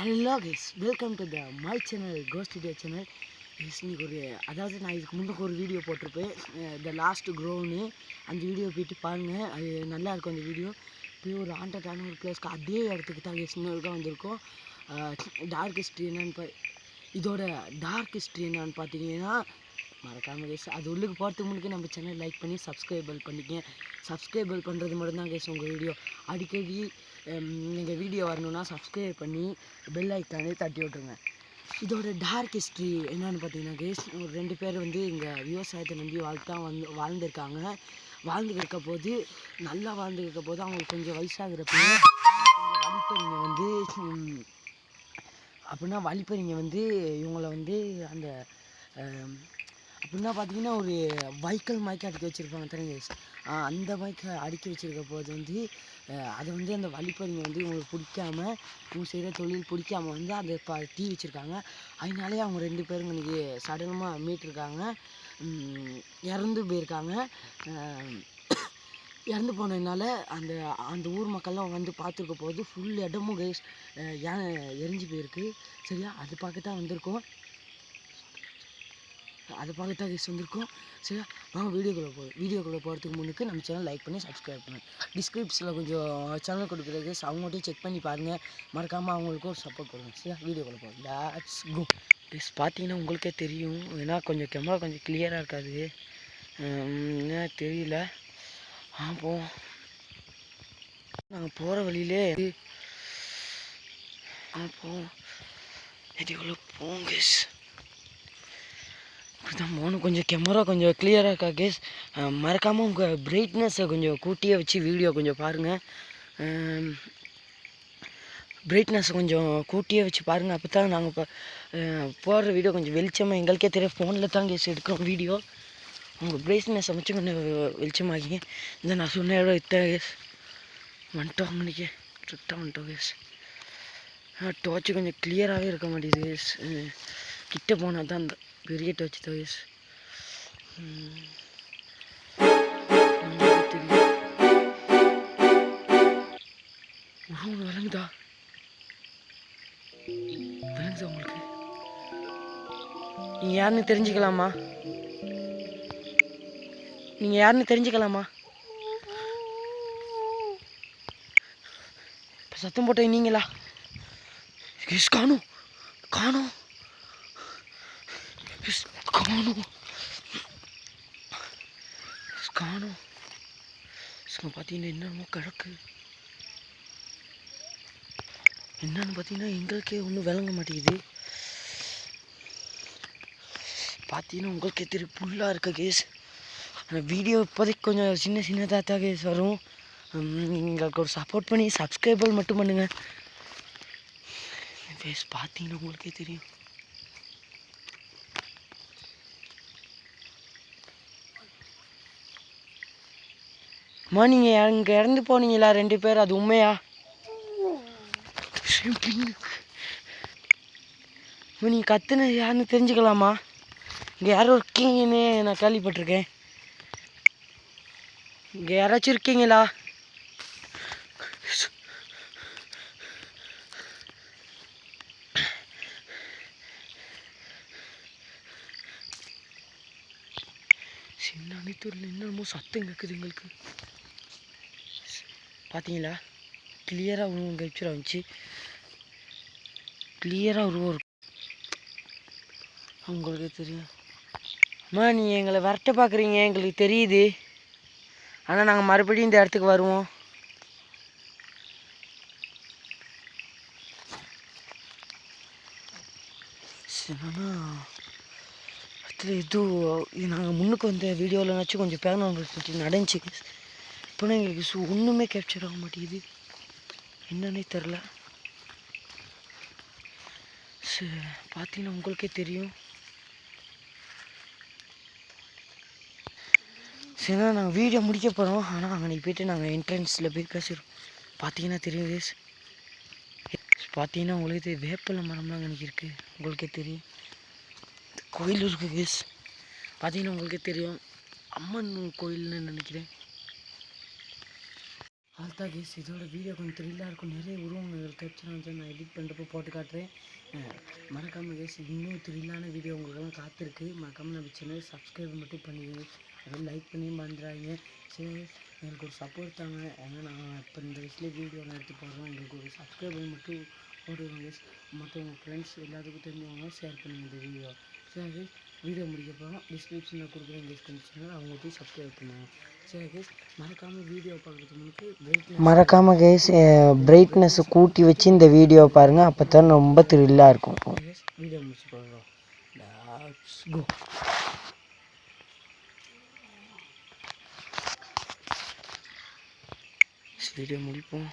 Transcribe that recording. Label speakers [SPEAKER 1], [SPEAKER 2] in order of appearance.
[SPEAKER 1] Hello guys, welcome to my channel ghost video channel. இன்னைக்கு அதாவது நான் இதுக்கு முன்னுக்கு ஒரு வீடியோ போட்டிருப்பேன், த லாஸ்ட் க்ரோன்னு. அந்த வீடியோ போய்ட்டு பாருங்கள், அது நல்லாயிருக்கும். அந்த வீடியோ போய் ஒரு ஹாண்டடான ஒரு பிளேஸ்க்கு அதே இடத்துக்கு தான் கைஸ் இன்னொருக்கா வந்திருக்கோம். டார்க் ஹிஸ்ட்ரி என்னன்னு இதோட டார்க் ஹிஸ்ட்ரி என்னான்னு பார்த்தீங்கன்னா மறக்காமல் கைஸ் அது உள்ளுக்கு போகிறதுக்கு முன்னாடி நம்ம சேனல் லைக் பண்ணி சப்ஸ்கிரைபிள் பண்ணிக்கங்க. சப்ஸ்கிரைபிள் பண்ணுறது மட்டும்தான் கைஸ் உங்கள் வீடியோ. அடிக்கடி எங்கள் வீடியோ வரணுன்னா சப்ஸ்கிரைப் பண்ணி பெல் ஐக்கானே தட்டி விட்ருங்க. இதோட டார்க் ஹிஸ்ட்ரி என்னென்னு பார்த்தீங்கன்னா கைஸ், ஒரு 2 பேர் இங்கே விவசாயத்தை நம்பி வாழ்ந்துருக்காங்க. வாழ்ந்துருக்க போது நல்லா வாழ்ந்துருக்க போது அவங்களுக்கு கொஞ்சம் வயசாகிறப்ப வழிப்பறிங்க இவங்களை அந்த அப்படின்னா பார்த்தீங்கன்னா ஒரு வைக்கல் மயக்க அடுக்கி வச்சுருப்பாங்க தெரியுங்க கைஸ். அந்த மயக்க அடுக்கி வச்சுருக்க போது அதை அந்த வழிப்பறிங்க இவங்களுக்கு பிடிக்காம, இவங்க செய்கிற தொழில் பிடிக்காம அதை தீ வச்சுருக்காங்க. அதனாலே அவங்க 2 பேரும் இன்றைக்கி சடலமாக மீட்டிருக்காங்க, இறந்து போயிருக்காங்க. இறந்து போனதுனால அந்த ஊர் மக்கள்லாம் பார்த்துருக்க போது ஃபுல் இடமும் கைஸ் யானை எரிஞ்சு போயிருக்கு. சரியா, அது பார்க்க தான் வந்திருக்கோம். கைஸ் வந்திருக்கோம். சரியா, வாங்க வீடியோக்குள்ளே போகிறதுக்கு முன்னுக்கு நம்ம சேனல் லைக் பண்ணி சப்ஸ்கிரைப் பண்ணுங்கள். டிஸ்கிரிப்ஷனில் கொஞ்சம் சேனல் கொடுக்குறது கைஸ், அவங்கள்ட்டையும் செக் பண்ணி பாருங்கள். மறக்காமல் அவங்களுக்கும் ஒரு சப்போர்ட் கொடுங்க. சரியா, வீடியோக்குள்ளே போகிறோம். Let's go. கைஸ் பார்த்தீங்கன்னா உங்களுக்கே தெரியும், ஏன்னா கொஞ்சம் கேமரா கொஞ்சம் கிளியராக இருக்காது, என்ன தெரியல. போவோம். நாங்கள் போகிற வழியிலே போவோம். இதுக்குள்ளே போவோம் கைஸ். இப்படிதான் போகணும். கொஞ்சம் கேமரா கொஞ்சம் கிளியராக இருக்கா கேஸ், மறக்காமல் உங்கள் பிரைட்னஸை கொஞ்சம் கூட்டியே வச்சு வீடியோ கொஞ்சம் பாருங்கள். பிரைட்னஸை கொஞ்சம் கூட்டியே வச்சு பாருங்கள். அப்போ தான் நாங்கள் இப்போ போடுற வீடியோ கொஞ்சம் வெளிச்சமாக எங்களுக்கே தெரியும். ஃபோனில் தான் கேஸ் எடுக்கிறோம் வீடியோ. உங்கள் பிரைட்னஸை வச்சு கொஞ்சம் வெளிச்சமாகிங்க. இந்த நான் சொன்ன இடம் இத்தனை கேஸ் வந்துட்டோம். அங்கன்னைக்கு சுட்டாக வந்துட்டோம் கேஸ். டோச்சு கொஞ்சம் கிளியராகவே இருக்க மாட்டேங்குது கேஸ். கிட்ட போனால் தான் அந்த பெரிய டோச்சு தான் கேஸ். தெரியும் விளங்குதா உங்களுக்கு? நீங்கள் யாருன்னு தெரிஞ்சுக்கலாமா? இப்போ சத்தம் போட்ட நீங்களா? காணும் பார்த்தீங்கன்னா என்னென்னமோ கிடக்கு. என்னன்னு பார்த்தீங்கன்னா எங்களுக்கே ஒன்றும் விளங்க மாட்டேங்குது. பார்த்தீங்கன்னா உங்களுக்கே தெரியும் ஃபுல்லாக இருக்க கேஸ். அந்த வீடியோ இப்போதைக்கு கொஞ்சம் சின்னதாக தான் கேஸ் வரும். எங்களுக்கு ஒரு சப்போர்ட் பண்ணி சப்ஸ்கிரைபிள் மட்டும் பண்ணுங்கள் கேஸ். பார்த்தீங்கன்னா உங்களுக்கே தெரியும். அம்மா, நீங்கள் அங்கே இறந்து போனீங்களா 2 பேர், அது உண்மையா? நீங்கள் கத்துனது யாருன்னு தெரிஞ்சுக்கலாமா? இங்கே யாரும் இருக்கீங்கன்னு நான் கேள்விப்பட்டிருக்கேன். இங்கே யாராச்சும் இருக்கீங்களா? சின்ன அனைத்தூரில் என்னமோ சத்தம் கேட்குது எங்களுக்கு. பார்த்தீங்களா, கிளியராக உருவம் கேப்சர் ஆச்சு. கிளியராக உருவம் இருக்கும், உங்களுக்கு தெரியும். அம்மா, நீங்கள் எங்களை விரட்ட பார்க்குறீங்க, எங்களுக்கு தெரியுது. ஆனால் நாங்கள் மறுபடியும் இந்த இடத்துக்கு வருவோம். என்னன்னா இடத்துல இது நாங்கள் முன்னுக்கு வந்த வீடியோவில்னாச்சும் கொஞ்சம் பேரனார்மல் நடந்துச்சு. இப்போனா எங்களுக்கு ஒன்றுமே கேப்சர் ஆக மாட்டேங்குது, என்னன்னே தெரில. பார்த்தீங்கன்னா உங்களுக்கே தெரியும். சரிண்ணா, நாங்கள் வீடியோ முடிக்க போகிறோம். ஆனால் அன்றைக்கி போய்ட்டு நாங்கள் என்ட்ரன்ஸில் போய் பேசிடுறோம். பார்த்தீங்கன்னா தெரியும் கேஸ். பார்த்தீங்கன்னா உங்களுக்கு வேப்பலை மரம்லாம் அன்றைக்கி இருக்குது, உங்களுக்கே தெரியும். கோயில் இருக்குது கேஸ். பார்த்தீங்கன்னா உங்களுக்கே தெரியும், அம்மன் கோயில்னு நினைக்கிறேன். அதுதான் கேஸ் இதோட வீடியோ கொஞ்சம் த்ரில்லாக இருக்கும். நிறைய உருவங்கள் கேப்சர் வந்து நான் எடிட் பண்ணுறப்போ போட்டு காட்டுறேன். மறக்காமல் கேஸ் இன்னும் த்ரில்லான வீடியோ உங்களுக்கெல்லாம் காத்திருக்கு. மறக்காமல் நம்ம சேனல் சப்ஸ்கிரைப் மட்டும் பண்ணிடுங்க. அதாவது லைக் பண்ணி பண்ணுறாங்க. சரி எனக்கு ஒரு சப்போர்ட் தாங்க. ஏன்னா நான் இப்போ இந்த வயசுலேயே வீடியோலாம் எடுத்து போடுறோம். எங்களுக்கு ஒரு சப்ஸ்கிரைபர் மட்டும் போட்டுருவாங்க கேஸ். மற்ற உங்கள் ஃப்ரெண்ட்ஸ் எல்லாத்துக்கும் தெரிஞ்சவங்க ஷேர் பண்ணுங்கள் இந்த வீடியோ. சரி வீடியோ முடிக்க போகிறோம். டிஸ்கிரிப்ஷனில் கொடுக்குறேன் கேஸ் கொஞ்சம் சேனல் அவங்க போய் சப்ஸ்கிரைப் பண்ணுவாங்க. சரி கேஸ் மறக்காமல் வீடியோ பார்க்குறதுக்கு முன்னாடி மறக்காமல் கேஸ் பிரைட்னஸ் கூட்டி வச்சு இந்த வீடியோ பாருங்கள். அப்போ தான் ரொம்ப த்ரில்லாக இருக்கும். வீடியோ முடிச்சு போடுறோம். Let's go. வீடியோ முடிப்போம்.